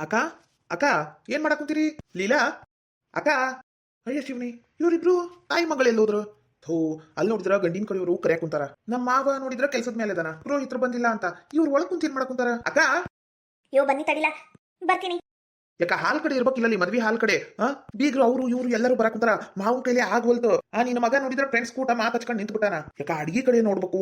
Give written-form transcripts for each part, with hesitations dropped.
ಅಕ್ಕ ಅಕ್ಕ ಏನ್ ಮಾಡಕ್ ಕುಂತೀರಿ? ಲೀಲಾ ಅಕ್ಕ. ಅಯ್ಯ ಶಿವನಿ, ಇವ್ರಿಬ್ರು ತಾಯಿ ಮಗಳೆಲ್ಲ ಹೋದ್ರು? ಥೋ, ಅಲ್ಲಿ ನೋಡಿದ್ರ ಗಂಡಿನ ಕಡೆಯವರು ಕರೆಯಕ್ ಕುಂತಾರ. ನಮ್ಮ ಮಾವ ನೋಡಿದ್ರ ಕೆಲ್ಸದ ಮೇಲೆ ಅದಾನ, ಪುರೋಹಿತರು ಬಂದಿಲ್ಲ ಅಂತ. ಇವ್ರು ಒಳಗ್ ಕುಂತ ಏನ್ ಮಾಡಕ್ ಕುಂತಾರ? ಅಕ್ಕ ಯೋ ಬನ್ನಿ ತಡಿಲ, ಬರ್ತೀನಿ. ಯಾಕ ಹಾಲ್ ಕಡೆ ಇರ್ಬೇಕಿಲ್ಲ ಅಲ್ಲಿ ಮದ್ವಿ ಹಾಲ್ ಕಡೆ? ಬೀಗ್ರು ಅವ್ರು ಇವ್ರು ಎಲ್ಲರೂ ಬರಕ್ ಕುಂತಾರ. ಮಾವನ್ ಕೈಲಿ ಆಗ್ವಲ್ತು. ನಿನ್ನ ಮಗ ನೋಡಿದ್ರ ಫ್ರೆಂಡ್ಸ್ ಕೂಟ ಮಾತ್ ಹಚ್ಕೊಂಡ್ ನಿಂತ್ ಬಿಟ್ಟಾನ. ಯಾಕ ಅಡಿಗೆ ಕಡೆ ನೋಡ್ಬೇಕು,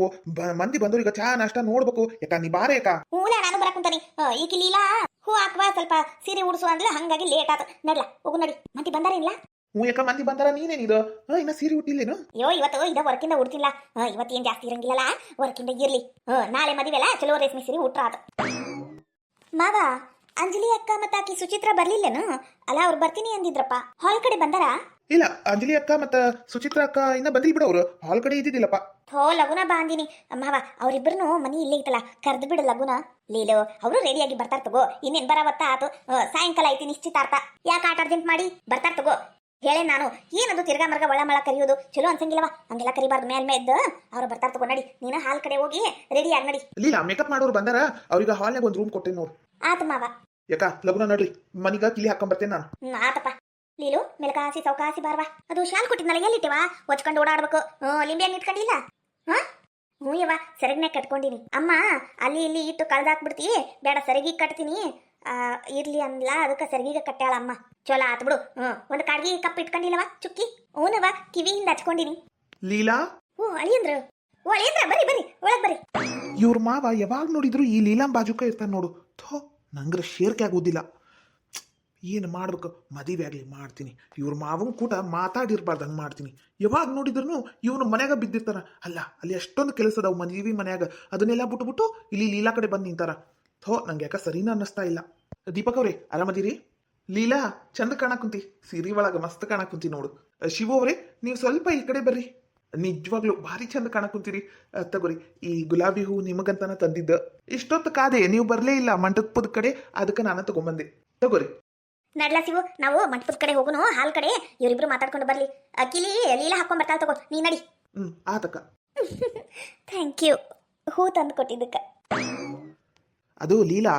ಮಂದಿ ಬಂದವ್ರು ಈಗ ಚಾ ನಾಷ್ಟ ನೋಡ್ಬೇಕು. ಯಾಕ ನೀ ಬಾರೆ ಯಾಕ? ಹೂಲ ನಾನು ಬರಕ್ ಕುಂತಾನಿ. ಈಗ ಲೀಲಾ ಹೂ ಹಾಕುವ, ಸ್ವಲ್ಪ ಸೀರೆ ಉಡ್ಸು ಅಂದ್ಲ, ಹಂಗಾಗಿ ಲೇಟ್ ಆತ. ನಡ್ಲ ಹೋಗು ನಡಿ. ಮಂದಿ ಬಂದಾರ ಇಲ್ಲ? ಹ್ಞೂ ಯಾಕ ಮಂದಿ ಬಂದಾರ. ನೀನೇನಿದು ಇನ್ನ ಸೀರೆ ಉಟ್ಟಿಲ್ಲೇನು? ಅಯ್ಯೋ ಇವತ್ತು ಇದ ವರ್ಕಿಂದ ಉಡ್ತಿಲ್ಲ. ಇವತ್ತು ಏನ್ ಜಾಸ್ತಿ ಇರಂಗಿಲ್ಲಲ್ಲ, ವರ್ಕಿಂದ ಇರ್ಲಿ. ನಾಳೆ ಮದುವೆಲ್ಲ ಚಲೋ ರೇಷ್ಮೆ ಸೀರೆ ಉಟ್ರ ಆತ. ಮಾವ, ಅಂಜಲಿ ಅಕ್ಕ ಮತ್ತ ಆಕಿ ಸುಚಿತ್ರಾ ಬರ್ಲಿಲ್ಲೇನು? ಅಲ್ಲ ಅವ್ರು ಬರ್ತೀನಿ ಅಂದಿದ್ರಪ್ಪ. ಹಾಲ್ ಕಡೆ ಬಂದಾರ? ಇಲ್ಲ, ಅಂಜಲಿ ಅಕ್ಕ ಮತ್ತ ಸುಚಿತ್ರಾ ಅಕ್ಕ ಇನ್ನ ಬಂದಿಲ್ ಬಿಡ. ಅವ್ರು ಹಾಲ್ ಕಡೆ ಇದ್ದಿದ್ದಿಲ್ಲಪ್ಪ. ಥೋ, ಲಗುನ ಬಾ ಅಂದಿನಿ ಮಾವ. ಅವ್ರಿಬ್ರು ಮನಿ ಇಲ್ಲೇ ಐತಲ್ಲ, ಕರ್ದು ಬಿಡು ಲಗುನ. ಲೀಲು ಅವರು ರೆಡಿಯಾಗಿ ಬರ್ತಾರ ತಗೋ. ಇನ್ನೇನ್ ಬರವತ್ತ ಆತು. ಸಾಯಂಕಾಲ ಐತಿ ನಿಶ್ಚಿತಾರ್ಥ. ಯಾಕೆ ಆಟ ಅರ್ಜೆಂಟ್ ಮಾಡಿ ಬರ್ತಾರ ತಗೋ. ಹೇಳೇ ನಾನು. ಏನದು ತಿರ್ಗಾ ಮರ್ಗ ಒಳ ಮಳ ಕರಿಯೋದು ಚಲೋ ಅನ್ಸಂಗಿಲ್ಲವ. ಹಂಗೆಲ್ಲ ಕರಿಬಾರ್ದು. ಮೇಲ್ಮೇ ಎದ್ದು ಅವ್ರು ಬರ್ತಾರ ತಗೋ. ನಡಿ, ನೀನು ಹಾಲ್ ಕಡೆ ಹೋಗಿ ರೆಡಿ ಆಗಿ ನಡಿ. ಇಲ್ಲ, ಮೇಕಪ್ ಮಾಡೋರು ಬಂದಾರ. ಅವ್ರಿಗೆ ಹಾಲ್ನಾಗ ಒಂದ್ ರೂಮ್ ಕೊಟ್ಟೇನಿ ನೋಡು. ಆತ ಮಾವ. ಯಾಕ ಲಗುನ ನಡ್ರಿ, ಮನಿಗ ಕಿಲಿ ಹಾಕೊಂಡ್ ಬರ್ತೇನೆ ನಾನು. ಆತಪ್ಪ. ಲೀಲು ಮೆಲಕಾಸಿ ಸೌಕಾಸಿ ಬಾರ್ವಾ. ಅದು ಶಾಲ್ ಕೊಟ್ಟಿದ್ನಲ್ಲ, ಎಲ್ಲಿಟ್ಟಿವ? ಹೊಚ್ಕೊಂಡು ಓಡಾಡ್ಬೇಕು. ಲಿಂಬೆ ಹಣ್ಣು ಇಟ್ಕೊಂಡಿಲ್ಲ? ಹ್ಞೂ ಯವ್ವ, ಸೆರಗನೆ ಕಟ್ಕೊಂಡಿನಿ. ಅಮ್ಮ ಅಲ್ಲಿ ಇಲ್ಲಿ ಇಟ್ಟು ಕಳ್ದಾಕ್ಬಿಡ್ತಿ. ಬೇಡ, ಸೆರಗಿ ಕಟ್ತೀನಿ ಇರ್ಲಿ ಅಂದ್ಲ, ಅದಕ್ಕೆ ಸೆರಗಿಗೆ ಕಟ್ಟಾಳ ಅಮ್ಮ. ಚೋಲ ಆತ್ ಬಿಡು. ಒಂದು ಕಾಡ್ಗಿ ಕಪ್ ಇಟ್ಕೊಂಡಿಲ್ಲವ ಚುಕ್ಕಿ? ಹೂನವ, ಕಿವಿಯಿಂದ ಹಚ್ಕೊಂಡಿನಿ. ಲೀಲಾ. ಅಳಿಯಂದ್ರ ಬರ್ರಿ ಬರ್ರಿ, ಒಳಗ್ ಬರ್ರಿ. ಇವ್ರ ಮಾವ ಯಾವಾಗ ನೋಡಿದ್ರು ಈ ಲೀಲಾಂ ಬಾಜುಕ ಇರ್ತಾನ ನೋಡು. ಥೋ, ನಂಗ್ರ ಶೇರ್ಕೆ ಆಗೋದಿಲ್ಲ. ಏನು ಮಾಡ್ಬೇಕು? ಮದುವೆ ಆಗ್ಲಿ ಮಾಡ್ತೀನಿ. ಇವ್ರ ಮಾವನ್ ಕೂಟ ಮಾತಾಡಿರ್ಬಾರ್ದು, ಹಂಗೆ ಮಾಡ್ತೀನಿ. ಯಾವಾಗ ನೋಡಿದ್ರು ಇವನು ಮನ್ಯಾಗ ಬಿದ್ದಿರ್ತಾರ. ಅಲ್ಲ, ಅಲ್ಲಿ ಎಷ್ಟೊಂದು ಕೆಲಸ ಅದಾವ ಮದುವೆ ಮನ್ಯಾಗ. ಅದನ್ನೆಲ್ಲ ಬಿಟ್ಟು ಇಲ್ಲಿ ಲೀಲಾ ಕಡೆ ಬಂದು ನಿಂತಾರ. ಥೋ, ನಂಗೆ ಯಾಕ ಸರಿನ ಅನ್ನಿಸ್ತಾ ಇಲ್ಲ. ದೀಪಕ್ ಅವ್ರೆ, ಆರಾಮದಿರಿ? ಲೀಲಾ ಚಂದ ಕಾಣಕ್ ಕುಂತಿ, ಸೀರೆ ಒಳಗ ಮಸ್ತ್ ಕಾಣಕ್ ಕುಂತಿ ನೋಡು. ಶಿವು ಅವ್ರೆ, ನೀವು ಸ್ವಲ್ಪ ಈ ಕಡೆ ಬರ್ರಿ. ನಿಜವಾಗ್ಲು ಭಾರಿ ಚಂದ ಕಾಣಕ್ ಕುಂತೀರಿ. ತಗೋರಿ, ಈ ಗುಲಾಬಿ ಹೂ ನಿಮಗಂತಾನ ತಂದಿದ್ದ. ಇಷ್ಟೊತ್ತು ಕಾದೆ, ನೀವು ಬರ್ಲೇ ಇಲ್ಲ ಮಂಟಪದ ಕಡೆ. ಅದಕ್ಕೆ ನಾನು ತಗೊಂಬಂದೆ. ತಗೋರಿ. ನಡ್ಲ ಶಿವು, ನಾವು ಮಂಟಪದ ಕಡೆ ಹೋಗುನು. ಹಾಲ್ ಕಡೆ ಇವರಿಬ್ರು ಮಾತಾಡ್ಕೊಂಡು ಬರ್ಲಿ. ಅಕ್ಕಿಲಿ ಲೀಲಾ ಹಾಕೊಂಡ್ ಬರ್ತಾಳ ತಗೋ. ನೀ ನಡಿ. ಆತಕ್ಕ. ಥ್ಯಾಂಕ್ ಯು, ಹೂ ತಂದು ಕೊಟ್ಟಿದ್ದಕ್ಕ. ಅದು ಲೀಲಾ,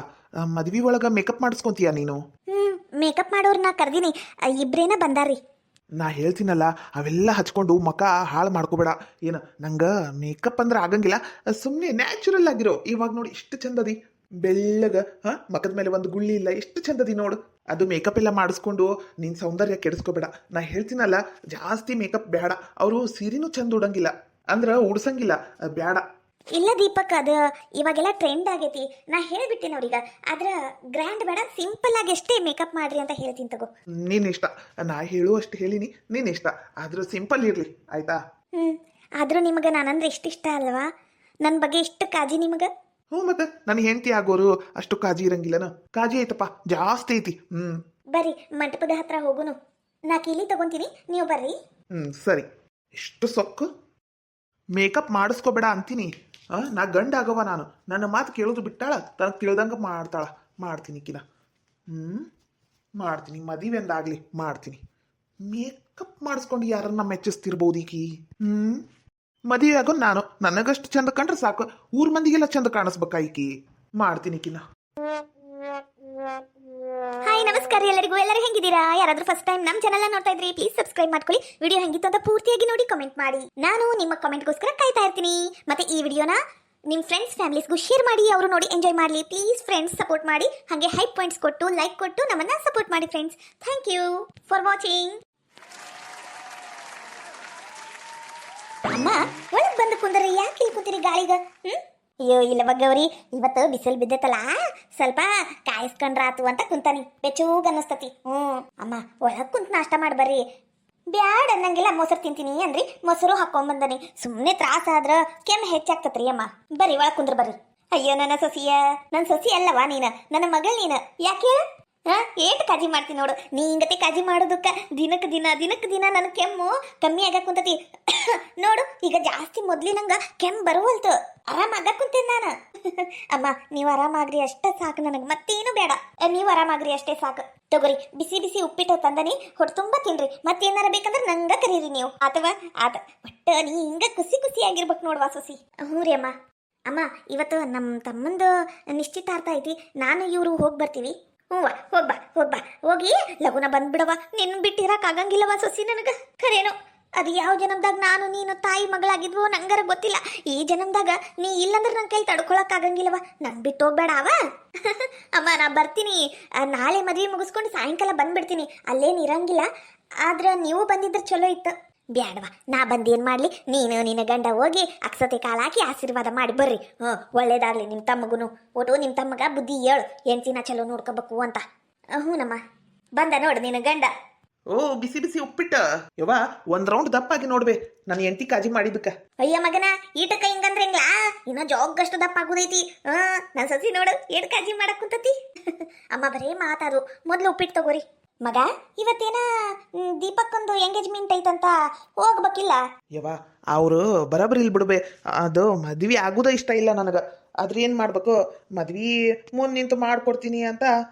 ಮದ್ವಿ ಒಳಗ ಮೇಕಪ್ ಮಾಡಿಸ್ಕೊಂತೀಯ ನೀನು? ಮೇಕಪ್ ಮಾಡೋರ್ನ ಕರ್ದಿನಿ, ಇಬ್ರೇನ ಬಂದಾರ್ರಿ. ನಾ ಹೇಳ್ತೀನಲ್ಲ, ಅವೆಲ್ಲ ಹಚ್ಕೊಂಡು ಮಕ ಹಾಳು ಮಾಡ್ಕೋಬೇಡ. ಏನ ನಂಗೆ ಮೇಕಪ್ ಅಂದ್ರೆ ಆಗಂಗಿಲ್ಲ. ಸುಮ್ಮನೆ ನ್ಯಾಚುರಲ್ ಆಗಿರೋ. ಇವಾಗ ನೋಡಿ ಎಷ್ಟು ಚಂದದಿ, ಬೆಳ್ಳಗ. ಮಕದ ಮೇಲೆ ಒಂದು ಗುಳ್ಳಿ ಇಲ್ಲ, ಎಷ್ಟು ಚಂದದಿ ನೋಡು. ಅದು ಮೇಕಪ್ ಎಲ್ಲ ಮಾಡಿಸ್ಕೊಂಡು ನಿನ್ನ ಸೌಂದರ್ಯ ಕೆಡಿಸ್ಕೋಬೇಡ. ನಾ ಹೇಳ್ತೀನಲ್ಲ, ಜಾಸ್ತಿ ಮೇಕಪ್ ಬೇಡ. ಅವರು ಸೀರೆನೂ ಚಂದ ಉಡಂಗಿಲ್ಲ, ಅಂದ್ರೆ ಉಡ್ಸಂಗಿಲ್ಲ, ಬೇಡ. ಇಲ್ಲ ದೀಪಕ್, ಅದು ಇವಾಗೆಲ್ಲ ಟ್ರೆಂಡ್ ಆಗೈತಿ. ನಾ ಹೇಳ್ಬಿಟ್ಟೇನೆ ಅವ್ರೀಗ. ಆದ್ರ ಗ್ರ್ಯಾಂಡ್ ಬೇಡ, ಸಿಂಪಲ್ ಆಗಿ ಎಷ್ಟೇ ಮೇಕಪ್ ಮಾಡ್ರಿ ಅಂತ ಹೇಳ್ತೀನಿ ತಗೋ. ನೀನ್ ಇಷ್ಟ. ನಾ ಹೇಳು ಅಷ್ಟು ಹೇಳಿನಿ, ನೀನ್ ಇಷ್ಟ. ಆದ್ರೂ ಸಿಂಪಲ್ ಇರ್ಲಿ, ಆಯ್ತಾ? ಆದ್ರೂ ನಿಮಗೆ ನಾನಂದ್ರೆ ಇಷ್ಟ ಅಲ್ವಾ? ನನ್ನ ಬಗ್ಗೆ ಇಷ್ಟು ಕಾಜಿ ನಿಮಗ? ಮತ್ತೆ ನನ್ನ ಹೆಂಡತಿ ಆಗೋರು ಅಷ್ಟು ಕಾಜಿ ಇರಂಗಿಲ್ಲನ? ಕಾಜಿ ಐತಪ್ಪ, ಜಾಸ್ತಿ ಐತಿ. ಬರ್ರಿ, ಮಂಟಪದ ಹತ್ರ ಹೋಗುನು. ನಾ ಕೀಲಿ ತಗೊಂತೀನಿ, ನೀವು ಬರ್ರಿ. ಸರಿ. ಎಷ್ಟು ಸೊಕ್ಕು. ಮೇಕಪ್ ಮಾಡಿಸ್ಕೋಬೇಡ ಅಂತೀನಿ. ನಾ ಗಂಡ ಆಗವ ನಾನು. ನನ್ನ ಮಾತು ಕೇಳೋದು ಬಿಟ್ಟಾಳ, ತನಗೆ ತಿಳಿದಂಗೆ ಮಾಡ್ತೀನಿ ಕಿನ. ಮಾಡ್ತೀನಿ, ಮದುವೆ ಅಂದಾಗ್ಲಿ ಮಾಡ್ತೀನಿ. ಮೇಕಪ್ ಮಾಡಿಸ್ಕೊಂಡು ಯಾರನ್ನ ಮೆಚ್ಚಿಸ್ತಿರ್ಬೋದು ಈಕಿ. ಮದುವೆ ಆಗೋ ನಾನು ನನಗಷ್ಟು ಚಂದ ಕಂಡ್ರೆ ಸಾಕು, ಊರ್ ಮಂದಿಗೆಲ್ಲ ಚಂದ ಕಾಣಿಸ್ಬೇಕಾ ಈಕಿ. ಮಾಡ್ತೀನಿ ಕಿನ. ಹಾಯ್, ನಮಸ್ಕಾರ ಎಲ್ಲರಿಗೂ. ಎಲ್ಲರೂ ಹೆಂಗಿದ್ದೀರಾ? ಯಾರಾದ್ರೂ ಫಸ್ಟ್ ಟೈಮ್ ನಮ್ಮ ಚಾನಲ್ ನೋಡ್ತಾ ಇದ್ರಿ, ಪ್ಲೀಸ್ ಸಬ್ಸ್ಕ್ರೈಬ್ ಮಾಡ್ಕೊಳ್ಳಿ. ವಿಡಿಯೋ ಹೆಂಗಿತ್ತು ಅಂತ ಪೂರ್ತಿಯಾಗಿ ನೋಡಿ ಕಮೆಂಟ್ ಮಾಡಿ. ನಾನು ನಿಮ್ಮ ಕಮೆಂಟ್ಗೋಸ್ಕರ ಕಾಯ್ತಾ ಇರ್ತೀನಿ. ಮತ್ತೆ ಈ ವಿಡಿಯೋನ ನಿಮ್ಮ ಫ್ರೆಂಡ್ಸ್ ಫ್ಯಾಮಿಲೀಸ್ಗೂ ಶೇರ್ ಮಾಡಿ, ಅವರು ನೋಡಿ ಎಂಜಾಯ್ ಮಾಡಲಿ. ಪ್ಲೀಸ್ ಫ್ರೆಂಡ್ಸ್ ಸಪೋರ್ಟ್ ಮಾಡಿ, ಹಾಗೆ ಹೈಪ್ ಪಾಯಿಂಟ್ಸ್ ಕೊಟ್ಟು ಲೈಕ್ ಕೊಟ್ಟು ನಮ್ಮನ್ನ ಸಪೋರ್ಟ್ ಮಾಡಿ friends. Thank you for watching. ಅಮ್ಮ ಒಳಗೆ ಬಂದು ಕುಂದರೆ ಯಾಕೆ ಇಲ್ಲಿ ಕುಂತೀರಿ ಗಾಳಿಗ? ಅಯ್ಯೋ ಇಲ್ಲ ಬಗ್ಗವ್ರಿ, ಇವತ್ತು ಬಿಸಿಲು ಬಿದ್ದೈತಲ್ಲ, ಸ್ವಲ್ಪ ಕಾಯಿಸ್ಕೊಂಡ್ರಾತು ಅಂತ ಕುಂತಾನಿ. ಬೆಚ್ಚೂಗ ಅನ್ನಿಸ್ತತಿ. ಅಮ್ಮ ಒಳಗೆ ಕುಂತ ನಾಷ್ಟ ಮಾಡಿ ಬರ್ರಿ. ಬ್ಯಾಡ ಅನ್ನಂಗಿಲ್ಲ, ಮೊಸರು ತಿಂತೀನಿ ಅಂದ್ರಿ, ಮೊಸರು ಹಾಕೊಂಬಂದನಿ. ಸುಮ್ಮನೆ ತ್ರಾಸ ಆದ್ರ ಕೆಮ್ಮು ಹೆಚ್ಚಾಗ್ತತ್ರಿ ಅಮ್ಮ. ಬರ್ರಿ ಒಳಗೆ ಕುಂದ್ರ ಬರ್ರಿ. ಅಯ್ಯೋ ನನ್ನ ಸೊಸಿ ಅಲ್ಲವಾ ನೀನ, ನನ್ನ ಮಗಳು ನೀನ. ಯಾಕೆ ಹೇಳ? ಏಟ್ ಕಾಜಿ ಮಾಡ್ತೀನಿ ನೋಡು. ನೀ ಹಿಂಗತಿ ಕಾಜಿ ಮಾಡೋದಕ್ಕ ದಿನಕ್ಕೆ ದಿನ ನನ್ನ ಕೆಮ್ಮು ಕಮ್ಮಿ ಆಗ ಕುಂತತಿ ನೋಡು. ಈಗ ಜಾಸ್ತಿ ಮೊದ್ಲಿನಂಗ ಕೆಮ್ಮು ಬರುವಲ್ತು, ಆರಾಮಾಗ ಕುಂತೇನೆ ನಾನು. ಅಮ್ಮ ನೀವು ಆರಾಮಾಗ್ರಿ ಅಷ್ಟೇ ಸಾಕು, ನನಗೆ ಮತ್ತೇನು ಬೇಡ. ನೀವು ಆರಾಮಾಗ್ರಿ ಅಷ್ಟೇ ಸಾಕು. ತಗೋರಿ, ಬಿಸಿ ಬಿಸಿ ಉಪ್ಪಿಟ್ಟು ತಂದನಿ, ಹೊಟ್ಟು ತುಂಬ ತಿನ್ರಿ. ಮತ್ತೇನಾರ ಬೇಕಂದ್ರೆ ನಂಗ ಕರೀರಿ ನೀವು. ಅಥವಾ ಒಟ್ಟ ನೀ ಹಿಂಗ ಖುಷಿ ಆಗಿರ್ಬೇಕು ನೋಡುವ ಸೊಸಿ. ಹ್ಞೂ ರೀ ಅಮ್ಮ. ಅಮ್ಮ ಇವತ್ತು ನಮ್ಮ ತಮ್ಮಂದು ನಿಶ್ಚಿತಾರ್ಥ ಐತಿ, ನಾನು ಇವರು ಹೋಗಿ ಬರ್ತೀವಿ. ಹ್ಞೂ ಹೋಗ್ಬಾ ಹೋಗಿ ಲಗುನ ಬಂದ್ಬಿಡವ. ನಿನ್ ಬಿಟ್ಟಿರಕ್ ಆಗಂಗಿಲ್ಲವ ಸೊಸಿ ನನಗ. ಖರೇನು ಅದು ಯಾವ ಜನ್ಮದಾಗ ನಾನು ನೀನು ತಾಯಿ ಮಗಳಾಗಿದ್ವೋ ನಂಗರ ಗೊತ್ತಿಲ್ಲ. ಈ ಜನ್ಮದಾಗ ನೀ ಇಲ್ಲಂದ್ರೆ ನನ್ನ ಕೈಲಿ ತಡ್ಕೊಳಕ್ ಆಗಂಗಿಲ್ಲವ. ನನ್ ಬಿಟ್ಟು ಹೋಗ್ಬೇಡ ಅವ. ಅಮ್ಮ ನಾ ಬರ್ತೀನಿ. ನಾಳೆ ಮದ್ವೆ ಮುಗಿಸ್ಕೊಂಡು ಸಾಯಂಕಾಲ ಬಂದ್ಬಿಡ್ತೀನಿ. ಅಲ್ಲೇನು ಇರಂಗಿಲ್ಲ. ಆದ್ರೆ ನೀವು ಬಂದಿದ್ರೆ ಚಲೋ ಇತ್ತು. ಬ್ಯಾಡವಾ, ನಾ ಬಂದೇನ್ ಮಾಡ್ಲಿ? ನೀನು ನಿನ್ನ ಗಂಡ ಹೋಗಿ ಅಕ್ಷತೆ ಕಾಲ ಹಾಕಿ ಆಶೀರ್ವಾದ ಮಾಡಿ ಬರ್ರಿ. ಒಳ್ಳೇದಾಗ್ಲಿ ನಿಮ್ಮ ತಮ್ಮಗುನು. ಒಟ್ಟು ನಿಮ್ಮ ತಮ್ಮಗ ಬುದ್ಧಿ ಹೇಳು, ಹೆಂಡ್ತಿನ ಚಲೋ ನೋಡ್ಕೋಬೇಕು ಅಂತ. ಹ್ಞೂನಮ್ಮ, ಬಂದ ನೋಡು ನಿನ್ನ ಗಂಡ. ಓ ಬಿಸಿ ಬಿಸಿ ಉಪ್ಪಿಟ್ಟ ಯವ್ವ, ಒಂದ್ ರೌಂಡ್ ದಪ್ಪಾಗಿ ನೋಡ್ಬೇ ನನ್ನ ಹೆಂಡತಿ ಕಾಜಿ ಮಾಡಿದ್ದಕ್ಕ. ಅಯ್ಯ ಮಗನ, ಈಟಕ್ಕ ಹಿಂಗಂದ್ರೆ ಹೆಂಗ್ಲಾ? ಇನ್ನ ಜಾಗಷ್ಟು ದಪ್ಪ ಆಗುದೈತಿ. ನನ್ ಸಸಿ ನೋಡು ಏಟ್ ಕಾಜಿ ಮಾಡಕ್ ಕುಂತತಿ. ಅಮ್ಮ ಬರೇ ಮಾತಾಡು. ಮೊದ್ಲು ಉಪ್ಪಿಟ್ಟು ತಗೋರಿ. ಮಗ, ಇವತ್ತೇನ ದೀಪಕ್ಕೊಂದು ಎಂಗೇಜ್ಮೆಂಟ್ ಐತಂತ ಹೋಗ್ಬೇಕಿಲ್ಲ? ಯವ್ವ, ಅವರು ಬರಬರಿ ಇಲ್ಲಿ ಬಿಡ್ಬೇ. ಅದು ಮದ್ವಿ ಆಗುದ ಇಷ್ಟ ಇಲ್ಲ ನನಗ. ಆದ್ರೆ ಏನ್ ಮಾಡ್ಬೇಕು, ಮದ್ವಿ ಮುಂದ್ ನಿಂತು ಮಾಡ್ಕೊಡ್ತೀನಿ ಅಂತ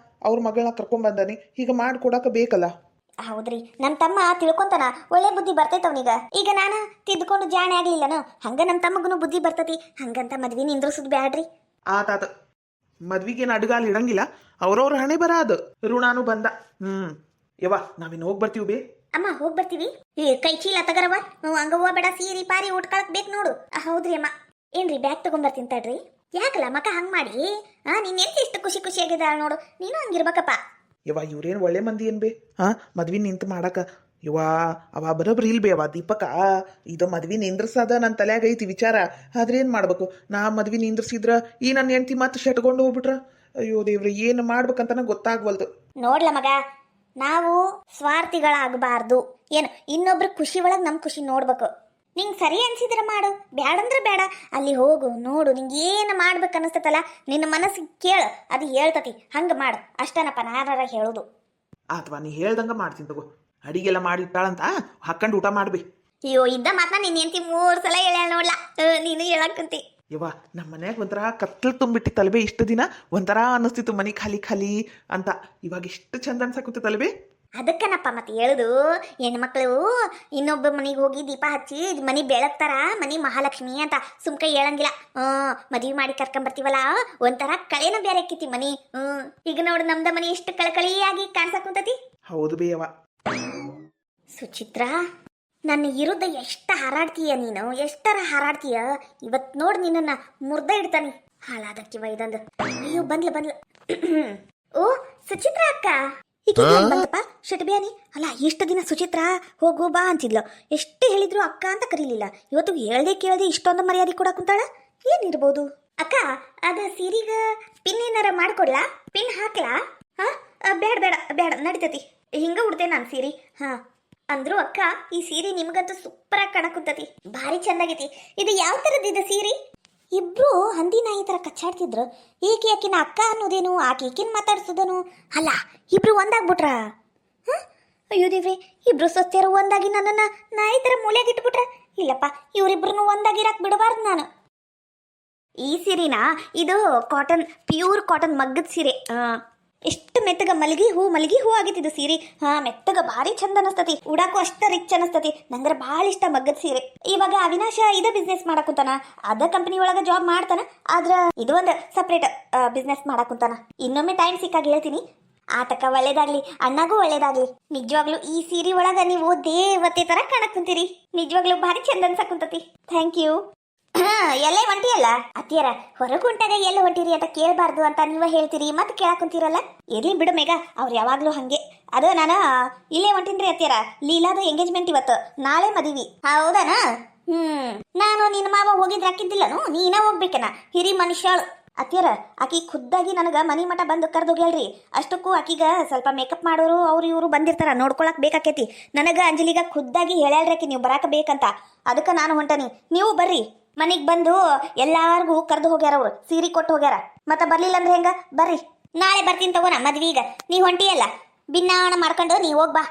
ಅವ್ರ ಮಗಳನ್ನ ಕರ್ಕೊಂಡ್ ಬಂದಾನಿ. ಈಗ ಮಾಡ್ಕೊಡಕ ಬೇಕಲ್ಲ. ಹೌದ್ರಿ, ನಮ್ಮ ತಮ್ಮ ತಿಳ್ಕೊಂತಾನ. ಒಳ್ಳೆ ಬುದ್ಧಿ ಬರ್ತೈತವನಿಗ. ಈಗ ನಾನು ತಿದ್ದುಕೊಂಡು ಜಾಣೆ ಆಗ್ಲಿಲ್ಲನು, ಹಂಗ ನಮ್ಮ ತಮ್ಮಗನು ಬುದ್ಧಿ ಬರ್ತತಿ. ಹಂಗಂತ ಮದ್ವಿ ನಿಂದ್ರಸುದ್ ಬ್ಯಾಡ್ರಿ. ಆತಾತ, ಮದ್ವಿಗೇನು ಅಡ್ಗಾಲ್ ಇಡಂಗಿಲ್ಲ. ಅವ್ರವ್ರ ಹಣೆ ಬರ ಅದು. ಋಣಾನು ಬಂದ. ಯವ್ವ, ನಾವಿನ್ ಹೋಗಿ ಬರ್ತೀವಿ ಬೇ. ಅಮ್ಮ ಹೋಗಿ ಬರ್ತೀವಿ. ಕೈ ಚೀಲ ತಗರವ. ಹಂಗ ಹೋಗ್ಬೇಡ, ಸೀರಿ ಪಾರಿ ಉಟ್ಕೊಳಕ್ ಬೇಕು ನೋಡು. ಹೌದ್ರಿ ಅಮ್ಮ. ಏನ್ರಿ ಬ್ಯಾಗ್ ತಗೊಂಡ್ಬರ್ತೀನಿ ತಡ್ರಿ. ಯಾಕಲ್ಲ ಮಕ್ಕ ಹಂಗ್ ಮಾಡಿ? ನೀನ್ ಎಂತ ಇಷ್ಟು ಖುಷಿ ಖುಷಿಯಾಗಿದ್ದಾಳ ನೋಡು. ನೀನು ಹಂಗಿರ್ಬೇಕಪ್ಪ. ಯವ್ವ, ಇವ್ರೇನು ಒಳ್ಳೆ ಮಂದಿ ಏನ್ ಬೇ. ಮದ್ವಿ ನಿಂತು ಮಾಡಕ. ಯವ್ವ, ಅವ ಬರೋಬ್ರಿ ಇಲ್ ಬೇ. ಅವ ದೀಪಕ ಇದು ಮದ್ವಿ ನಿಂದ್ರಸದ ನನ್ನ ತಲೆಯಾಗ ಐತಿ ವಿಚಾರ. ಆದ್ರೆ ಏನ್ ಮಾಡ್ಬೇಕು, ನಾ ಮದ್ವಿ ನಿಂದ್ರಸಿದ್ರ ಈ ನನ್ನ ಹೆಂಡತಿ ಮತ್ತೆ ಶೆಟ್ಕೊಂಡು ಹೋಗ್ಬಿಟ್ರ. ಅಯ್ಯೋ ದೇವ್ರೆ, ಏನು ಮಾಡ್ಬೇಕಂತ ಗೊತ್ತಾಗ್ವಲ್ದು. ನೋಡ್ಲ ಮಗ, ನಾವು ಸ್ವಾರ್ಥಿಗಳಾಗಬಾರ್ದು. ಏನು ಇನ್ನೊಬ್ರ ಖುಷಿ ಒಳಗೆ ನಮ್ಮ ಖುಷಿ ನೋಡ್ಬೇಕು. ನಿಂಗೆ ಸರಿ ಅನ್ಸಿದ್ರೆ ಮಾಡು, ಬ್ಯಾಡಂದ್ರೆ ಬೇಡ. ಅಲ್ಲಿ ಹೋಗು, ನೋಡು, ನಿಂಗೆ ಏನು ಮಾಡ್ಬೇಕು ಅನಿಸ್ತತಲ್ಲ, ನಿನ್ನ ಮನಸ್ಸಿಗೆ ಕೇಳು, ಅದು ಹೇಳ್ತತಿ. ಹಂಗೆ ಮಾಡು ಅಷ್ಟೇನಪ್ಪ ನಾನಾರ ಹೇಳೋದು. ಅಥವಾ ನೀ ಹೇಳ್ದಂಗ ಮಾಡ್ತೀನಿ ತಗೋ. ಅಡಿಗೆಲ್ಲ ಮಾಡಿಟ್ಟಾಳಂತ ಹಾಕೊಂಡು ಊಟ ಮಾಡ್ಬೇ. ಅಯ್ಯೋ, ಇದ್ದ ಮಾತನ್ನ ನಿನ್ನ ಹೆಂಡತಿ 3 ಸಲ ಹೇಳ್ಯಾಳ ನೋಡ್ಲಾ. ನೀನು ಹೇಳಕ್ಕಂತಿ. ಯವ್ವ, ನಮ್ಮ ಮನ್ಯಾಗ ಒಂಥರ ಕತ್ತಲು ತುಂಬಿಟ್ಟಿತ್ತಲ್ಬೇ. ಇಷ್ಟು ದಿನ ಒಂಥರ ಅನ್ನಿಸ್ತಿತ್ತು ಮನೆ ಖಾಲಿ ಖಾಲಿ ಅಂತ. ಇವಾಗ ಇಷ್ಟು ಚಂದ ಅನ್ಸಕುತ್ತಲ್ಬೇ. ಅದಕ್ಕನಪ್ಪ ಮತ್ತೆ ಹೇಳುದು, ಹೆಣ್ಮಕ್ಳು ಇನ್ನೊಬ್ಬ ಮನೆಗೆ ಹೋಗಿ ದೀಪ ಹಚ್ಚಿ ಮನೆ ಬೆಳಗ್ತಾರ, ಮನೆ ಮಹಾಲಕ್ಷ್ಮಿ ಅಂತ ಸುಮ್ಕ ಹೇಳಂಗಿಲ್ಲ. ಮದ್ವಿ ಮಾಡಿ ಕರ್ಕೊಂಬರ್ತೀವಲ್ಲ, ಒಂಥರ ಕಳೆನ ಬೇರೆ ಆಕ್ಕೈತಿ ಮನಿ. ಈಗ ನೋಡು, ನಮ್ದ ಮನೆ ಎಷ್ಟು ಕಳಕಳಿಯಾಗಿ ಕಾಣ್ಸಕುಂತತಿ. ಹೌದು ಬೇಯವ್ವ. ಸುಚಿತ್ರ, ನನ್ನ ವಿರುದ್ಧ ಎಷ್ಟು ಹಾರಾಡ್ತೀಯ ನೀನು, ಎಷ್ಟರ ಹಾರಾಡ್ತೀಯ. ಇವತ್ ನೋಡ್ ನಿನ್ನ ಮುರ್ದ ಇಡ್ತಾನೆ. ಹಾಳಾದಕ್ಕಿವ ಇದಂದು. ಅಯ್ಯೋ, ಬಂದ್ಲ. ಓ ಸುಚಿತ್ರ ಅಕ್ಕ, ಈಗ ಬಂದಪ್ಪ ಶಟಬಿಯಾನಿ. ಅಲ್ಲ, ಎಷ್ಟು ದಿನ ಸುಚಿತ್ರ ಹೋಗು ಬಾ ಅಂತಿದ್ಲು. ಎಷ್ಟು ಹೇಳಿದ್ರು ಅಕ್ಕ ಅಂತ ಕರೀಲಿಲ್ಲ. ಇವತ್ತು ಹೇಳ್ದೆ ಕೇಳ್ದೆ ಇಷ್ಟೊಂದು ಮರ್ಯಾದೆ ಕೊಡಕ್ ಕುಂತಾಳ. ಏನಿರ್ಬೋದು ಅಕ್ಕ? ಅದ ಸೀರಿಗ ಪಿನ್ ಏನಾರ ಮಾಡ್ಕೊಡ್ಲಾ? ಪಿನ್ ಹಾಕ್ಲಾ? ಬೇಡ ಬೇಡ ಬೇಡ, ನಡಿತತಿ. ಹಿಂಗ ಉಡ್ತೆ ನಾನು ಸೀರಿ. ಅಂದ್ರು ಅಕ್ಕ, ಈ ಸೀರೆ ನಿಮ್ಗಂತೂ ಸೂಪರ್ ಆಗಿ ಕಾಣಕುಂತತಿ. ಭಾರಿ ಚಂದಾಗೈತಿ. ಇದು ಯಾವ ತರದಿದೆ ಸೀರೆ? ಇಬ್ರು ಹಂದಿ ನಾಯಿ ತರ ಕಚ್ಚಾಡ್ತಿದ್ರು. ಏಕೆ ಆಕಿನ ಅಕ್ಕ ಅನ್ನೋದೇನು, ಆಕೆ ಈಕಿನ ಮಾತಾಡ್ಸೋದೇನು? ಅಲ್ಲ, ಇಬ್ರು ಒಂದಾಗ್ಬಿಟ್ರ. ಅಯ್ಯೋ ದೇವ್ರೆ, ಇಬ್ರು ಸೊಸ್ತಿಯರು ಒಂದಾಗಿ ನನ್ನನ್ನ ನಾಯಿ ತರ ಮೂಲೆಗೆ ಇಟ್ಬಿಟ್ರ. ಇಲ್ಲಪ್ಪ, ಇವರಿಬ್ರು ಒಂದಾಗಿರಾಕ್ ಬಿಡಬಾರ್ದು ನಾನು. ಈ ಸೀರೆನ, ಇದು ಕಾಟನ್, ಪ್ಯೂರ್ ಕಾಟನ್ ಮಗ್ಗದ ಸೀರೆ. ಎಷ್ಟು ಮೆತ್ತಗ ಮಲ್ಗಿ ಹೂ ಆಗಿತ್ತಿದ್ದು ಸೀರೆ. ಮೆತ್ತಗ ಭಾರಿ ಚಂದ ಅನಸ್ತತಿ. ಉಡಾಕು ಅಷ್ಟ ರಿಚ್ ಅನಸ್ತತಿ. ನಂಗರ ಭಾಳ ಇಷ್ಟ ಮಗ್ಗದ ಸೀರೆ. ಇವಾಗ ಅವಿನಾಶ ಇದ ಬಿಸ್ನೆಸ್ ಮಾಡಾಕುಂತಾನ. ಅದ ಕಂಪನಿ ಒಳಗ ಜಾಬ್ ಮಾಡ್ತಾನ. ಆದ್ರ ಇದು ಒಂದು ಸಪ್ರೇಟ್ ಬಿಸ್ನೆಸ್ ಮಾಡಾಕುಂತಾನ. ಇನ್ನೊಮ್ಮೆ ಟೈಮ್ ಸಿಕ್ಕಾಗ ಹೇಳ್ತೀನಿ. ಆತಕ್ಕ ಒಳ್ಳೇದಾಗ್ಲಿ, ಅಣ್ಣಗೂ ಒಳ್ಳೇದಾಗ್ಲಿ. ನಿಜವಾಗ್ಲು ಈ ಸೀರೆ ಒಳಗ ನೀವು ದೇವತೆ ತರ ಕಾಣಕುಂತೀರಿ. ನಿಜವಾಗ್ಲು ಭಾರಿ ಚಂದ ಅನ್ಸಕುಂತತಿ. Thank you. ಎಲ್ಲೇ ಹೊಂಟಿಯಲ್ಲ ಅತ್ತಿಯರ, ಹೊರಗೆ ಹೊಂಟಾಗ ಎಲ್ಲ ಹೊಂಟಿರಿ ಅಂತ ಕೇಳಬಾರ್ದು ಅಂತ ನೀವ ಹೇಳ್ತೀರಿ, ಮತ್ತೆ ಕೇಳಾಕುಂತೀರಲ್ಲ. ಇರ್ಲಿ ಬಿಡು ಮೇಘ, ಅವ್ರು ಯಾವಾಗ್ಲೂ ಹಂಗೆ. ಅದು ನಾನು ಇಲ್ಲೇ ಹೊಂಟಿನ್ರಿ ಅತ್ತಿಯರ. ಲೀಲಾದ ಎಂಗೇಜ್ಮೆಂಟ್ ಇವತ್ತು, ನಾಳೆ ಮದುವೆ. ಹೌದಾನ? ನಾನು ನಿನ್ನ ಮಾವ ಹೋಗಿದ್ರೆ ಹಾಕಿದ್ದಿಲ್ಲನು, ನೀನ ಹೋಗ್ಬೇಕನ. ಹಿರಿ ಮನುಷ್ಯಾಳು ಅತ್ತಿಯರ. ಆಕಿ ಖುದ್ದಾಗಿ ನನಗ ಮನಿ ಮಠ ಬಂದು ಕರ್ದೋಗ್ಯಾಳ್ರಿ. ಅಷ್ಟಕ್ಕೂ ಆಕಿಗ ಸ್ವಲ್ಪ ಮೇಕಪ್ ಮಾಡೋರು ಅವ್ರು ಇವರು ಬಂದಿರ್ತಾರ, ನೋಡ್ಕೊಳಕ್ ಬೇಕಾಕೇತಿ. ನನಗ ಅಂಜಲಿಗ ಖುದ್ದಾಗಿ ಹೇಳ್ಯಾಳ್ರಿ ನೀವು ಬರಾಕ ಬೇಕಂತ. ಅದಕ್ಕೆ ನಾನು ಹೊಂಟನಿ, ನೀವು ಬರ್ರಿ. ಮನಿಗ್ ಬಂದು ಎಲ್ಲಾರ್ಗೂ ಕರ್ದು ಹೋಗ್ಯಾರ ಅವ್ರು, ಸೀರೆ ಕೊಟ್ಟು ಹೋಗ್ಯಾರ. ಮತ್ತೆ ಬರ್ಲಿಲ್ಲ ಅಂದ್ರೆ ಹೆಂಗ? ಬರ್ರಿ, ನಾಳೆ ಬರ್ತೀನಿ ತಗೋಣ ಮದ್ವೀಗ. ನೀ ಹೊಂಟಿಯಲ್ಲ, ಭಿನ್ನಾಣ ಮಾಡ್ಕೊಂಡು ನೀ ಹೋಗ್ಬಾ.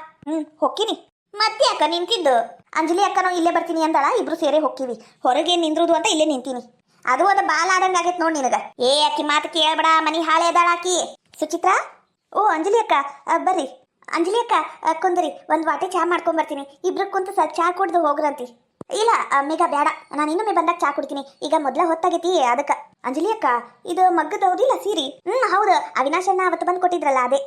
ಹೊಕ್ಕಿನಿ. ಮತ್ತೆ ಅಕ್ಕ ನಿಂತಿದ್ದು? ಅಂಜಲಿ ಅಕ್ಕನೂ ಇಲ್ಲೇ ಬರ್ತೀನಿ ಅಂದಳ. ಇಬ್ರು ಸೇರೆ ಹೊಕ್ಕಿವಿ. ಹೊರಗೆ ನಿಂದ್ರುದು ಅಂತ ಇಲ್ಲೇ ನಿಂತೀನಿ. ಅದು ಅದ ಬಾಲ ಆಡಂಗ ಆಗೈತ್ ನೋಡ್ ನಿನಗ. ಅಕ್ಕಿ ಮಾತು ಕೇಳ್ಬೇಡ, ಮನಿ ಹಾಳೆ ಅದಾಳ ಆಕಿ. ಸುಚಿತ್ರ, ಓ ಅಂಜಲಿ ಅಕ್ಕ ಬರ್ರಿ. ಅಂಜಲಿ ಅಕ್ಕ ಕುಂದ್ರಿ, ಒಂದ್ ವಾಟೆ ಚಾ ಮಾಡ್ಕೊಂಡ್ ಬರ್ತೀನಿ. ಇಬ್ರು ಕುಂತ ಚಾ ಕುಡ್ದು ಹೋಗ್ರಂತಿ. ಇಲ್ಲ ಮೇಘ ಬೇಡ, ನಾನು ಇನ್ನೊಮ್ಮೆ ಬಂದಾಗ ಚಾ ಕುಡ್ತೀನಿ. ಈಗ ಮೊದ್ಲ ಹೊತ್ತಾಗೈತಿ ಅದಕ್ಕ. ಅಂಜಲಿ ಅಕ್ಕ, ಇದು ಮಗ್ಗದ ಹೌದಿಲ್ಲ ಸೀರಿ? ಹೌದು, ಅವಿನಾಶಣ್ಣ ಅವತ್ತು ಬಂದು ಕೊಟ್ಟಿದ್ರಲ್ಲ ಅದೇ.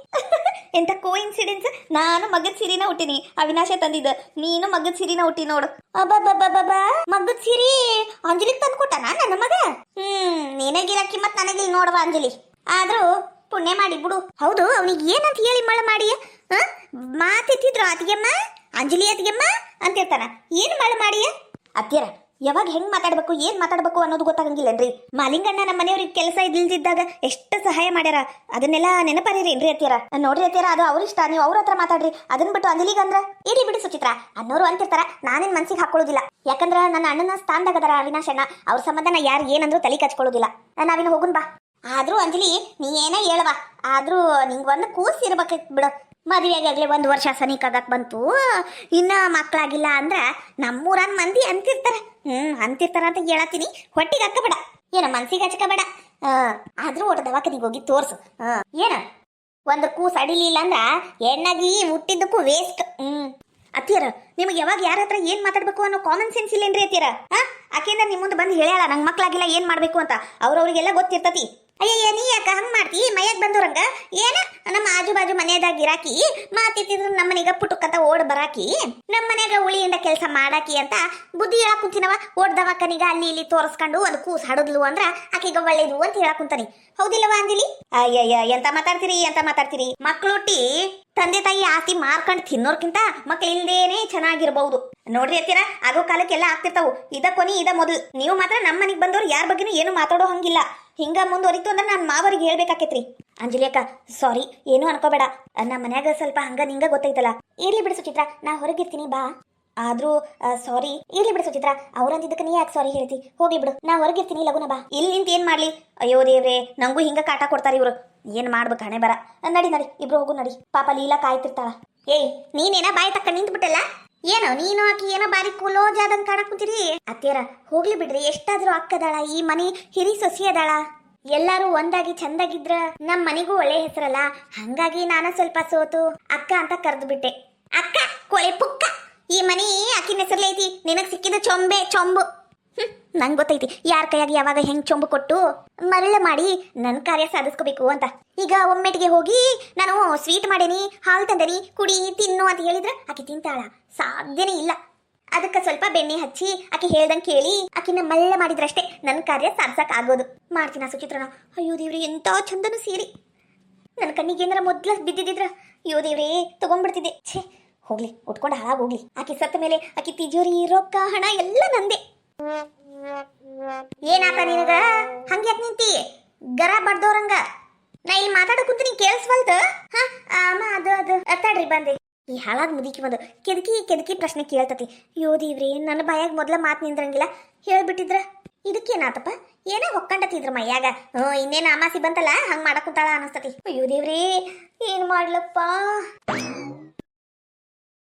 ಎಂತ ಕೋ ಇನ್ಸಿಡೆನ್ಸ್, ನಾನು ಮಗ್ಗದ ಸೀರಿನ ಹುಟ್ಟಿನಿ, ಅವಿನಾಶ ತಂದಿದ್ದ. ನೀನು ಮಗ್ಗದ ಸೀರಿನ ಹುಟ್ಟಿ ನೋಡು. ಅಬ್ಬಬ್ಬಬ್ಬಬ್ಬ, ಮಗ್ಗದ ಸೀರಿ ಅಂಜಲಿಗೆ ತಂದು ಕೊಟ್ಟನ ನನ್ನ ಮಗ? ನಿನಗಿರಕ್ಕಿ ಮತ್ ನನಗಿಲ್ ನೋಡುವ ಅಂಜಲಿ. ಆದ್ರೂ ಪುಣ್ಯ ಮಾಡಿ ಬಿಡು. ಹೌದು, ಅವನಿಗೆ ಏನಂತ ಹೇಳಿ ಮಳ ಮಾಡಿ ಮಾತಿತ್ತಿದ್ರು ಅತಿಗೆಮ್ಮ, ಅಂಜಲಿ ಅತಿಗೆಮ್ಮ ಅಂತಿರ್ತಾನ. ಏನ್ ಮಳ ಮಾಡಿಯ ಅತ್ತಿಯರ? ಯಾವಾಗ ಹೆಂಗ್ ಮಾತಾಡ್ಬೇಕು, ಏನ್ ಮಾತಾಡ್ಬೇಕು ಅನ್ನೋದು ಗೊತ್ತಾಗಂಗಿಲ್ಲನ್ರಿ. ಮಾಲಿಂಗಣ್ಣ ನಮ್ಮ ಮನೆಯವ್ರಿಗೆ ಕೆಲಸ ಇಲ್ದಿದ್ದಾಗ ಎಷ್ಟು ಸಹಾಯ ಮಾಡ್ಯಾರ, ಅದನ್ನೆಲ್ಲ ನೆನಪರಿರೇನ್ರಿ ಅತ್ತಿಯರ? ನೋಡ್ರಿ ಅತ್ತಿಯರ, ಅದು ಅವ್ರಿಷ್ಟ, ನೀವು ಅವ್ರ ಹತ್ರ ಮಾತಾಡ್ರಿ. ಅದನ್ನ ಬಿಟ್ಟು ಅಂಜಲಿಗ ಅಂದ್ರ ಇರ್ಲಿ ಬಿಡಿ ಸುಚಿತ್ರ, ಅನ್ನೋರು ಅಂತಿರ್ತಾರ, ನಾನೇನ್ ಮನ್ಸಿಗೆ ಹಾಕೊಳ್ಳೋದಿಲ್ಲ. ಯಾಕಂದ್ರ ನನ್ನ ಅಣ್ಣನ ಸ್ಥಾನದಾಗದಾರ ಅವಿನಾಶಣ್ಣ, ಅವ್ರ ಸಂಬಂಧ ನಾ ಯಾರು ಏನಂದ್ರು ತಲೆ ಕಚ್ಕೊಳ್ಳೋದಿಲ್ಲ. ನಾವಿನ ಹೋಗುನ್ ಬಾ. ಆದ್ರೂ ಅಂಜಲಿ, ನೀ ಏನ ಹೇಳವ, ಆದ್ರೂ ನಿಂಗ್ ಒಂದು ಕೂಸ್ ಇರ್ಬೇಕಿತ್ ಬಿಡು. ಮದುವೆಗಾಗ್ಲಿ 1 ವರ್ಷ ಸನಿಕಾಗಕ್ ಬಂತು, ಇನ್ನ ಮಕ್ಳಾಗಿಲ್ಲ ಅಂದ್ರ ನಮ್ಮೂರನ್ ಮಂದಿ ಅಂತಿರ್ತಾರ. ಅಂತಿರ್ತಾರ ಅಂತ ಹೇಳತ್ತೀನಿ, ಹೊಟ್ಟಿಗೆ ಹಾಕಬೇಡ, ಏನ ಮನ್ಸಿಗೆ ಹಚ್ಕಬೇಡ. ಆದ್ರೂ ಒಟ್ಟು ದವಾಖಾನಿಗೆ ಹೋಗಿ ತೋರ್ಸು. ಏನ ಒಂದು ಕೂಸ್ ಅಡಿಲಿಲ್ಲ ಅಂದ್ರ ಹೆಣ್ಣಾಗಿ ಹುಟ್ಟಿದ್ದಕ್ಕೂ ವೇಸ್ಟ್. ಅತ್ತಿಯರ, ನಿಮಗೆ ಯಾವಾಗ ಯಾರ ಹತ್ರ ಏನ್ ಮಾತಾಡ್ಬೇಕು ಅನ್ನೋ ಕಾಮನ್ ಸೆನ್ಸ್ ಇಲ್ಲೇನ್ರಿ ಅತ್ತಿಯರ? ಆಕೆಯಿಂದ ನಿಮ್ಮ ಮುಂದೆ ಬಂದು ಹೇಳ್ಯಾಳ ನಂಗೆ ಮಕ್ಳಾಗಿಲ್ಲ ಏನ್ ಮಾಡ್ಬೇಕು ಅಂತ, ಅವ್ರವ್ರಿಗೆಲ್ಲ ಗೊತ್ತಿರ್ತತಿ. ಅಯ್ಯಯ್ಯ, ನೀ ಯಾಕ ಹಂಗ್ ಮಾಡ್ತಿ? ಮೈಯಾಗ ಬಂದವ್ರಂಗ ಏನ ನಮ್ಮ ಆಜು ಬಾಜು ಮನೆಯದಾಗ ಇರಾಕಿ ಮಾತಿತ್ತಿದ್ರು ನಮ್ಮನೆಗ ಪುಟುಕಂತ ಓಡ್ ಬರಾಕಿ, ನಮ್ಮ ಮನ್ಯಾಗ ಉಳಿಯಿಂದ ಕೆಲಸ ಮಾಡಾಕಿ ಅಂತ ಬುದ್ಧಿ ಹೇಳಕ್ ಕುಂತಿನವ. ಓಡ್ ದವಾಖಾನಿಗ ಅಲ್ಲಿ ಇಲ್ಲಿ ತೋರಿಸ್ಕೊಂಡು ಒಂದು ಕೂಸ್ ಹಡದ್ಲು ಅಂದ್ರ ಆಕಿಗ ಒಳ್ಳೇದು ಅಂತ ಹೇಳಕ್ ಕುಂತಾನಿ. ಹೌದಿಲ್ಲವಾ ಅಂದಿಲಿ? ಅಯ್ಯಯ್ಯ, ಎಂತ ಮಾತಾಡ್ತೀರಿ? ಮಕ್ಳುಟ್ಟಿ ತಂದೆ ತಾಯಿ ಆಸ್ತಿ ಮಾರ್ಕೊಂಡು ತಿನ್ನೋರ್ಕಿಂತ ಮಕ್ಳು ಇಲ್ದೇನೆ ಚೆನ್ನಾಗಿರ್ಬಹುದು. ನೋಡ್ರಿ ಅತ್ತಿರ, ಆಗೋ ಕಾಲಕ್ಕೆಲ್ಲ ಆಗ್ತಿರ್ತಾವು. ಇದ ಕೊನಿ ಇದ ಮೊದಲು. ನೀವು ಮಾತ್ರ ನಮ್ಮ ಮನೆಗೆ ಬಂದವ್ರು ಯಾರ ಬಗ್ಗೆನೂ ಏನು ಮಾತಾಡೋ ಹಂಗಿಲ್ಲ. ಹಿಂಗ ಮುಂದುವರಿತು ಅಂದ್ರೆ ನಾನು ಮಾವರಿಗೆ ಹೇಳ್ಬೇಕಾಕೇತ್ರಿ. ಅಂಜಲಿ ಅಕ್ಕ, ಸಾರಿ, ಏನು ಅನ್ಕೋಬೇಡ. ನಮ್ಮ ಮನ್ಯಾಗ ಸ್ವಲ್ಪ ಹಂಗ ನಿಂಗ ಗೊತ್ತೈತಲ್ಲ. ಇರ್ಲಿ ಬಿಡು ಸುಚಿತ್ರ, ನಾ ಹೊರಗಿರ್ತೀನಿ ಬಾ. ಆದ್ರೂ ಸಾರಿ. ಇರ್ಲಿ ಬಿಡು ಸುಚಿತ್ರ, ಅವ್ರಂದಿದ್ದಕ್ಕೆ ನೀ ಯಾಕೆ ಸಾರಿ ಹೇಳ್ತಿ? ಹೋಗ್ಲಿ ಬಿಡು, ನಾ ಹೊರಗಿರ್ತೀನಿ, ಲಗುನ ಬಾ. ಇಲ್ಲಿ ನಿಂತ ಏನ್ ಮಾಡ್ಲಿ? ಅಯ್ಯೋ ದೇವ್ರೆ, ನಂಗೂ ಹಿಂಗ ಕಾಟ ಕೊಡ್ತಾರ ಇವ್ರು. ಏನ್ ಮಾಡ್ಬೇಕು ಹಣೆ ಬರ. ನಡಿ ಇಬ್ರು ಹೋಗು ನಡಿ. ಪಾಪ ಲೀಲಾ ಕಾಯ್ತಿರ್ತಾಳ. ಏಯ್, ನೀನೇನ ಬಾಯಿ ತಕ್ಕ ನಿಂತ್ ಬಿಟ್ಟಲ್ಲ? ಏನೋ ನೀನು ಆಕಿ ಏನೋ ಬಾರಿ ಕುಲೋಜ್ ಆದಂಗ್ ಕಾಣಕ್ ಕುಂತೀರಿ. ಅತ್ತಿಯರ, ಹೋಗ್ಲಿ ಬಿಡ್ರಿ, ಎಷ್ಟಾದ್ರೂ ಅಕ್ಕದಾಳ, ಈ ಮನಿ ಹಿರಿ ಸೊಸಿ ಅದಾಳ. ಎಲ್ಲಾರು ಒಂದಾಗಿ ಚಂದಾಗಿದ್ರ ನಮ್ ಮನಿಗೂ ಒಳ್ಳೆ ಹೆಸರಲ್ಲ. ಹಂಗಾಗಿ ನಾನು ಸ್ವಲ್ಪ ಸೋತು ಅಕ್ಕ ಅಂತ ಕರೆದು ಬಿಟ್ಟೆ. ಅಕ್ಕ ಕೊಳೆ ಪುಕ್ಕ, ಈ ಮನಿ ಆಕಿನ ಹೆಸರ್ಲೆ ಐತಿ. ನಿನಗ್ ಸಿಕ್ಕಿದ ಚೊಂಬು. ನಂಗೆ ಗೊತ್ತೈತಿ ಯಾರ ಕೈಯಾಗಿ ಯಾವಾಗ ಹೆಂಗ್ ಚೊಂಬು ಕೊಟ್ಟು ಮರಳ ಮಾಡಿ ನನ್ನ ಕಾರ್ಯ ಸಾಧಿಸ್ಕೋಬೇಕು ಅಂತ. ಈಗ ಒಮ್ಮೆಟ್ಟಿಗೆ ಹೋಗಿ ನಾನು ಸ್ವೀಟ್ ಮಾಡೇನಿ, ಹಾಲು ತಂದೇನಿ, ಕುಡಿ ತಿನ್ನು ಅಂತ ಹೇಳಿದ್ರ ಆಕೆ ತಿಂತಾಳ? ಸಾಧ್ಯನೇ ಇಲ್ಲ. ಅದಕ್ಕೆ ಸ್ವಲ್ಪ ಬೆಣ್ಣೆ ಹಚ್ಚಿ ಆಕೆ ಹೇಳ್ದಂಗೆ ಕೇಳಿ ಆಕಿನ ಮಳ್ಳ ಮಾಡಿದ್ರಷ್ಟೇ ನನ್ನ ಕಾರ್ಯ ಸಾಧಿಸಕ್ ಆಗೋದು. ಮಾಡ್ತೀನ ಸುಚಿತ್ರನ? ಅಯ್ಯೋ ದೇವ್ರಿ, ಎಂತ ಚಂದನು ಸೀರಿ. ನನ್ನ ಕಣ್ಣಿಗೆ ಏನಾರ ಮೊದ್ಲ ಬಿದ್ದಿದ್ರ ಅಯ್ಯೋ ದೇವ್ರೇ ತಗೊಂಡ್ಬಿಡ್ತಿದ್ದೆ. ಛೇ, ಹೋಗ್ಲಿ, ಉಟ್ಕೊಂಡು ಹಾಳಾಗೋಗ್ಲಿ. ಆಕೆ ಸತ್ತ ಮೇಲೆ ಆಕೆ ತಿಜೋರಿ ರೊಕ್ಕ ಹಣ ಎಲ್ಲ ನಂದೆ. ಏನಾತ ನಿನಗ? ಹಂಗ್ಯಾಕ್ ನಿಂತಿ ಗರ ಬಡ್ದೋರಂಗ? ನಾ ಇಲ್ಲಿ ಮಾತಾಡೋ ಕುಂತೀನಿ, ಕೇಳಿಸ್ವಲ್ತ? ಅದು ತಡ್ರಿ ಬಂದೆ. ಈ ಹಾಳಾದ್ ಮುದುಕಿ ಒಂದು ಕೆದಕಿ ಪ್ರಶ್ನೆ ಕೇಳ್ತತಿ. ಅಯ್ಯೋ ದೇವ್ರಿ, ನನ್ನ ಬಾಯಾಗ ಮೊದ್ಲ ಮಾತು ನಿಂದ್ರಂಗಿಲ್ಲ, ಹೇಳ್ಬಿಟ್ಟಿದ್ರ. ಇದಕ್ಕೇನಾತಪ್ಪ? ಏನ ಹೊಕ್ಕಂಡತಿದ್ರ ಮೈಯಾಗ. ಇನ್ನೇನು ಅಮಾಸಿ ಬಂತಲ್ಲ, ಹಂಗ್ ಮಾಡಕ್ ಕುಂತಾಳ ಅನಸ್ತತಿ. ಅಯ್ಯೋ ದೇವ್ರಿ, ಏನ್ ಮಾಡ್ಲಪ್ಪ?